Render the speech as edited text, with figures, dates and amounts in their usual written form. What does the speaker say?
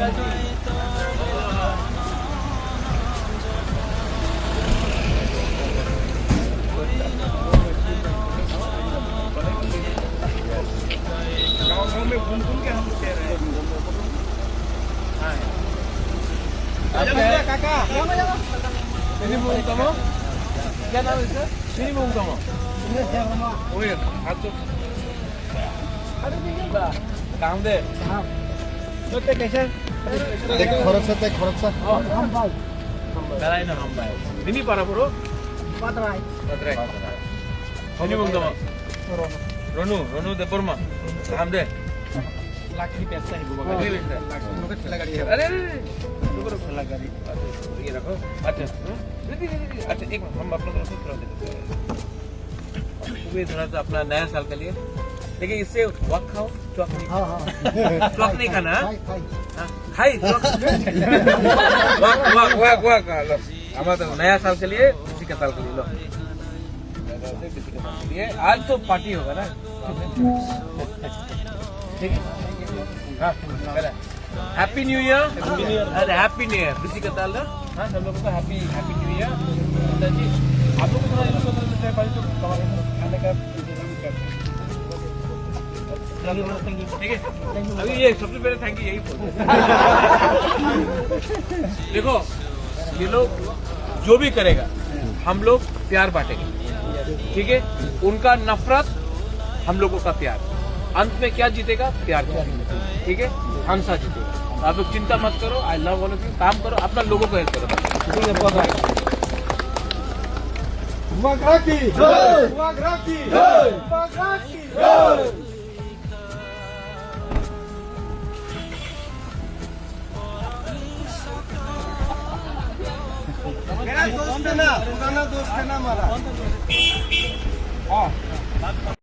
गाँव में घूम घूम के हम लोग कह रहे हैं। काका क्या नाम है सर? काम दे कैसे खरच दिनी पारा पुरो रोनू रोनू दे पुरमा काम दे लाखी पैसा है बुबा का ठेला गाड़ी है। अरे अरे ठेला गाड़ी ये रखो। अच्छा अच्छा एक हम अपना तरफ से थोड़ा देते हैं थोड़ा सा अपना नया साल के लिए। लेकिन इससे वक खाओ चौक नहीं। चौक नहीं खाना खाई वक हमारा तो नया साल के लिए किसी का साल के लिए लो ये आज तो पार्टी होगा ना। ठीक है हैप्पी न्यू ईयर अरे हैप्पी न्यू ईयर किसी का साल ना। हाँ सब लोगों को हैप्पी हैप्पी न्यू ईयर। जी आप लोग को थोड़ा खाने का ठीक है। अभी ये सबसे पहले थैंक यू यही देखो ये लोग जो भी करेगा हम लोग प्यार बांटेंगे। ठीक है उनका नफरत हम लोगों का प्यार अंत में क्या जीतेगा प्यार जीतेगा। ठीक है हम साथ जीतेगा। आप लोग चिंता मत करो। I love all of you. काम करो अपना लोगों को हेल्प करो। मेरा दोस्त है ना पुराना दोस्त है ना हमारा।